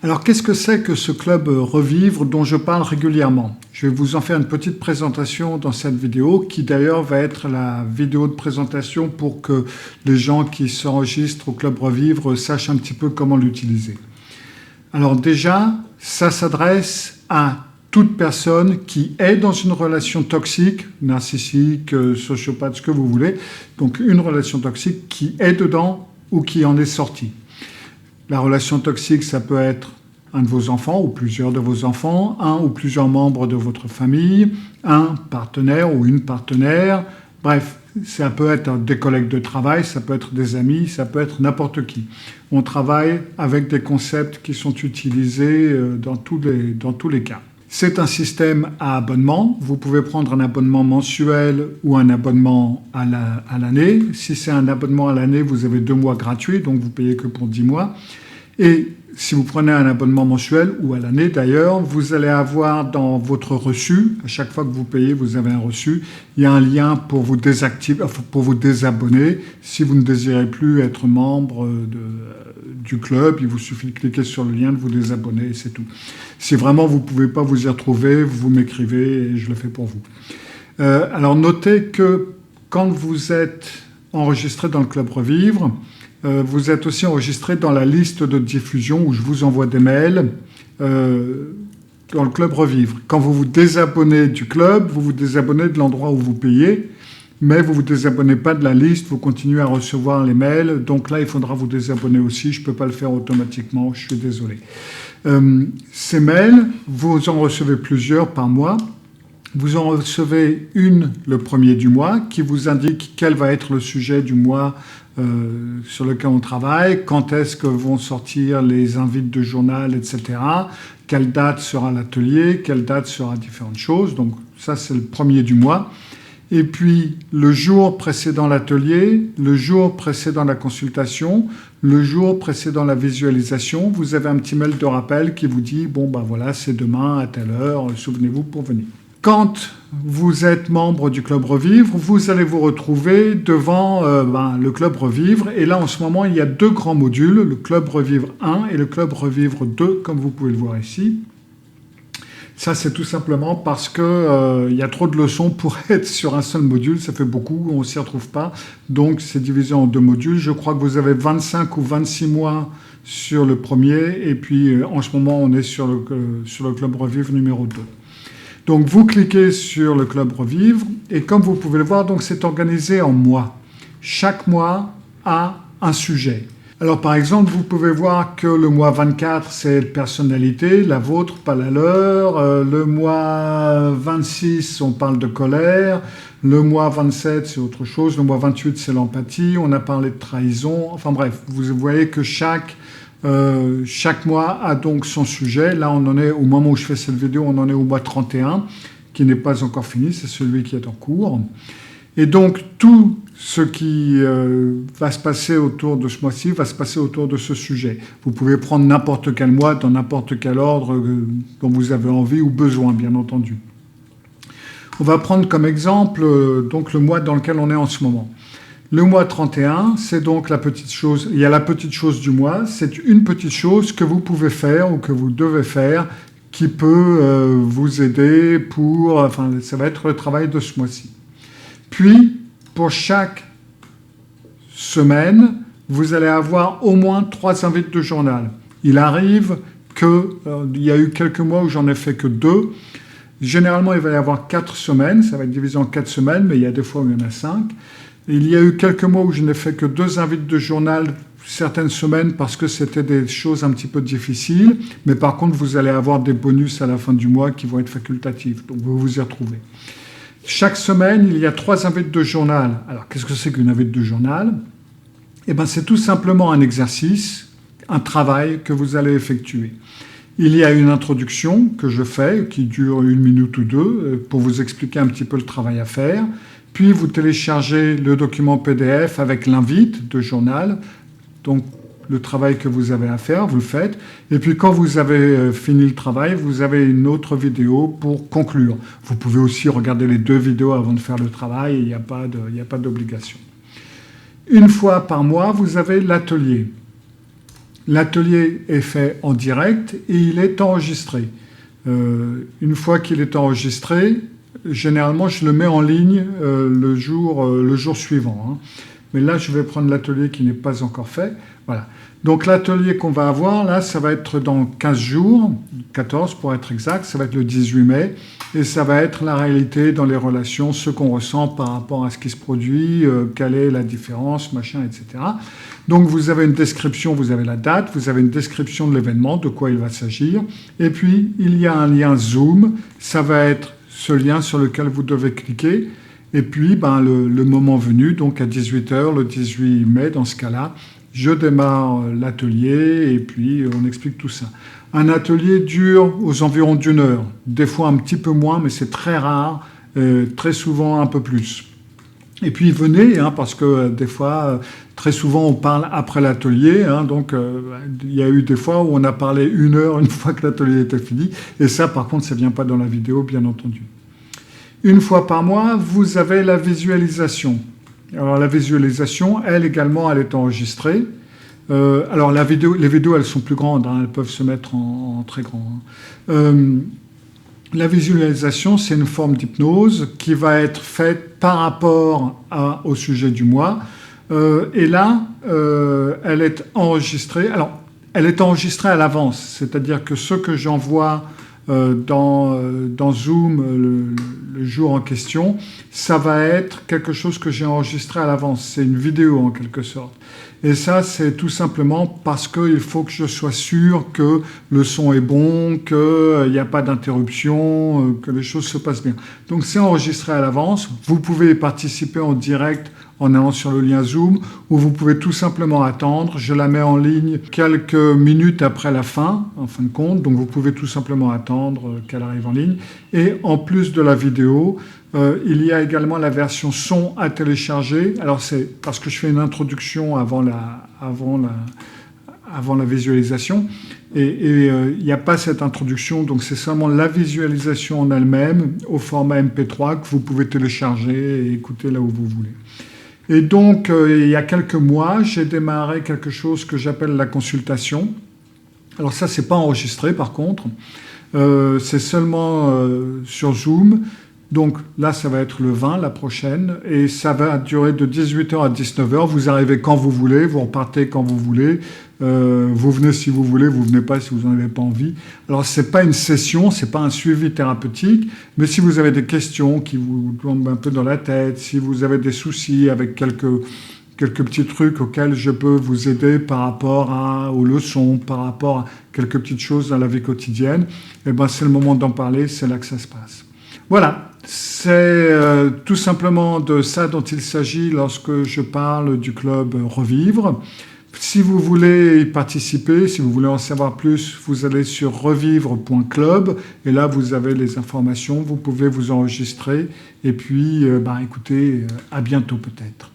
Alors, qu'est-ce que c'est que ce club Revivre dont je parle régulièrement? Je vais vous en faire une petite présentation dans cette vidéo, qui d'ailleurs va être la vidéo de présentation pour que les gens qui s'enregistrent au club Revivre sachent un petit peu comment l'utiliser. Alors déjà, ça s'adresse à toute personne qui est dans une relation toxique, narcissique, sociopathe, ce que vous voulez, donc une relation toxique qui est dedans ou qui en est sortie. La relation toxique, ça peut être un de vos enfants ou plusieurs de vos enfants, un ou plusieurs membres de votre famille, un partenaire ou une partenaire. Bref, ça peut être des collègues de travail, ça peut être des amis, ça peut être n'importe qui. On travaille avec des concepts qui sont utilisés dans tous les cas. C'est un système à abonnement. Vous pouvez prendre un abonnement mensuel ou un abonnement à l'année. Si c'est un abonnement à l'année, vous avez 2 mois gratuits, donc vous payez que pour 10 mois. Et si vous prenez un abonnement mensuel ou à l'année d'ailleurs, vous allez avoir dans votre reçu, à chaque fois que vous payez, vous avez un reçu, il y a un lien pour vous désactiver, pour vous désabonner. Si vous ne désirez plus être membre du club, il vous suffit de cliquer sur le lien, de vous désabonner et c'est tout. Si vraiment vous ne pouvez pas vous y retrouver, vous m'écrivez et je le fais pour vous. Alors notez que quand vous êtes enregistré dans le club Revivre, vous êtes aussi enregistré dans la liste de diffusion où je vous envoie des mails dans le club Revivre. Quand vous vous désabonnez du club, vous vous désabonnez de l'endroit où vous payez, mais vous ne vous désabonnez pas de la liste, vous continuez à recevoir les mails. Donc là, il faudra vous désabonner aussi. Je ne peux pas le faire automatiquement, je suis désolé. Ces mails, vous en recevez plusieurs par mois. Vous en recevez une le 1er du mois qui vous indique quel va être le sujet du mois sur lequel on travaille, quand est-ce que vont sortir les invites de journal, etc. Quelle date sera l'atelier, quelle date sera différentes choses. Donc ça, c'est le 1er du mois. Et puis, le jour précédant l'atelier, le jour précédant la consultation, le jour précédant la visualisation, vous avez un petit mail de rappel qui vous dit « Bon, ben voilà, c'est demain à telle heure, souvenez-vous pour venir ». Quand vous êtes membre du Club Revivre, vous allez vous retrouver devant le Club Revivre. Et là, en ce moment, il y a 2 grands modules, le Club Revivre 1 et le Club Revivre 2, comme vous pouvez le voir ici. Ça, c'est tout simplement parce qu'il y a trop de leçons pour être sur un seul module. Ça fait beaucoup, on ne s'y retrouve pas. Donc, c'est divisé en 2 modules. Je crois que vous avez 25 ou 26 mois sur le premier. Et puis, en ce moment, on est sur le Club Revivre numéro 2. Donc, vous cliquez sur le Club Revivre et comme vous pouvez le voir, donc c'est organisé en mois. Chaque mois a un sujet. Alors, par exemple, vous pouvez voir que le mois 24, c'est personnalité, la vôtre, pas la leur. Le mois 26, on parle de colère. Le mois 27, c'est autre chose. Le mois 28, c'est l'empathie. On a parlé de trahison. Enfin bref, vous voyez que chaque mois a donc son sujet. Là, on en est, au moment où je fais cette vidéo, on en est au mois 31, qui n'est pas encore fini, c'est celui qui est en cours. Et donc, tout ce qui va se passer autour de ce mois-ci va se passer autour de ce sujet. Vous pouvez prendre n'importe quel mois, dans n'importe quel ordre dont vous avez envie ou besoin, bien entendu. On va prendre comme exemple donc le mois dans lequel on est en ce moment. Le mois 31, c'est donc la petite chose. Il y a la petite chose du mois. C'est une petite chose que vous pouvez faire ou que vous devez faire qui peut vous aider pour... Enfin, ça va être le travail de ce mois-ci. Puis, pour chaque semaine, vous allez avoir au moins 3 invites de journal. Il arrive qu'il y a eu quelques mois où j'en ai fait que 2. Généralement, il va y avoir 4 semaines. Ça va être divisé en 4 semaines, mais il y a des fois où il y en a 5. Il y a eu quelques mois où je n'ai fait que 2 invites de journal certaines semaines parce que c'était des choses un petit peu difficiles. Mais par contre, vous allez avoir des bonus à la fin du mois qui vont être facultatifs. Donc, vous vous y retrouvez. Chaque semaine, il y a 3 invites de journal. Alors, qu'est-ce que c'est qu'une invite de journal? Eh bien, c'est tout simplement un exercice, un travail que vous allez effectuer. Il y a une introduction que je fais, qui dure 1 minute ou 2, pour vous expliquer un petit peu le travail à faire. Puis, vous téléchargez le document PDF avec l'invite de journal. Donc, le travail que vous avez à faire, vous le faites. Et puis, quand vous avez fini le travail, vous avez une autre vidéo pour conclure. Vous pouvez aussi regarder les 2 vidéos avant de faire le travail. Il n'y a pas d'obligation. Une fois par mois, vous avez l'atelier. l'atelier est fait en direct et il est enregistré. Une fois qu'il est enregistré, généralement je le mets en ligne le jour suivant. Mais là, je vais prendre l'atelier qui n'est pas encore fait. Voilà. Donc l'atelier qu'on va avoir, là, ça va être dans 15 jours, 14 pour être exact, ça va être le 18 mai, et ça va être la réalité dans les relations, ce qu'on ressent par rapport à ce qui se produit, quelle est la différence, machin, etc. Donc vous avez une description, vous avez la date, vous avez une description de l'événement, de quoi il va s'agir, et puis il y a un lien Zoom, ça va être ce lien sur lequel vous devez cliquer, et puis le moment venu, donc à 18 h, le 18 mai, dans ce cas-là, je démarre l'atelier et puis on explique tout ça. Un atelier dure aux environs d'1 heure, des fois un petit peu moins, mais c'est très rare, très souvent un peu plus. Et puis venez, parce que des fois, très souvent on parle après l'atelier, donc il y a eu des fois où on a parlé 1 heure une fois que l'atelier était fini, et ça par contre ça ne vient pas dans la vidéo bien entendu. Une fois par mois, vous avez la visualisation. Alors la visualisation, elle également, elle est enregistrée. Alors les vidéos, elles sont plus grandes, elles peuvent se mettre en très grand. La visualisation, c'est une forme d'hypnose qui va être faite par rapport au sujet du mois. Et là, elle est enregistrée. Alors, elle est enregistrée à l'avance, c'est-à-dire que ce que j'envoie dans Zoom le jour en question, ça va être quelque chose que j'ai enregistré à l'avance. C'est une vidéo en quelque sorte. Et ça, c'est tout simplement parce qu'il faut que je sois sûr que le son est bon, qu'il n'y a pas d'interruption, que les choses se passent bien. Donc c'est enregistré à l'avance. Vous pouvez participer en direct en allant sur le lien Zoom, ou vous pouvez tout simplement attendre. Je la mets en ligne quelques minutes après la fin, en fin de compte, donc vous pouvez tout simplement attendre qu'elle arrive en ligne. Et en plus de la vidéo, il y a également la version son à télécharger. Alors c'est parce que je fais une introduction avant la visualisation, et il n'y a pas cette introduction, donc c'est seulement la visualisation en elle-même au format MP3 que vous pouvez télécharger et écouter là où vous voulez. Et donc, il y a quelques mois, j'ai démarré quelque chose que j'appelle la consultation. Alors ça, c'est pas enregistré par contre, c'est seulement sur Zoom. Donc là, ça va être le 20, la prochaine, et ça va durer de 18 h à 19 h. Vous arrivez quand vous voulez, vous repartez quand vous voulez, vous venez si vous voulez, vous venez pas si vous n'en avez pas envie. Alors, c'est pas une session, c'est pas un suivi thérapeutique, mais si vous avez des questions qui vous tournent un peu dans la tête, si vous avez des soucis avec quelques petits trucs auxquels je peux vous aider par rapport aux leçons, par rapport à quelques petites choses dans la vie quotidienne, eh ben, c'est le moment d'en parler, c'est là que ça se passe. Voilà, c'est tout simplement de ça dont il s'agit lorsque je parle du club Revivre. Si vous voulez y participer, si vous voulez en savoir plus, vous allez sur revivre.club et là vous avez les informations, vous pouvez vous enregistrer et puis écoutez, à bientôt peut-être.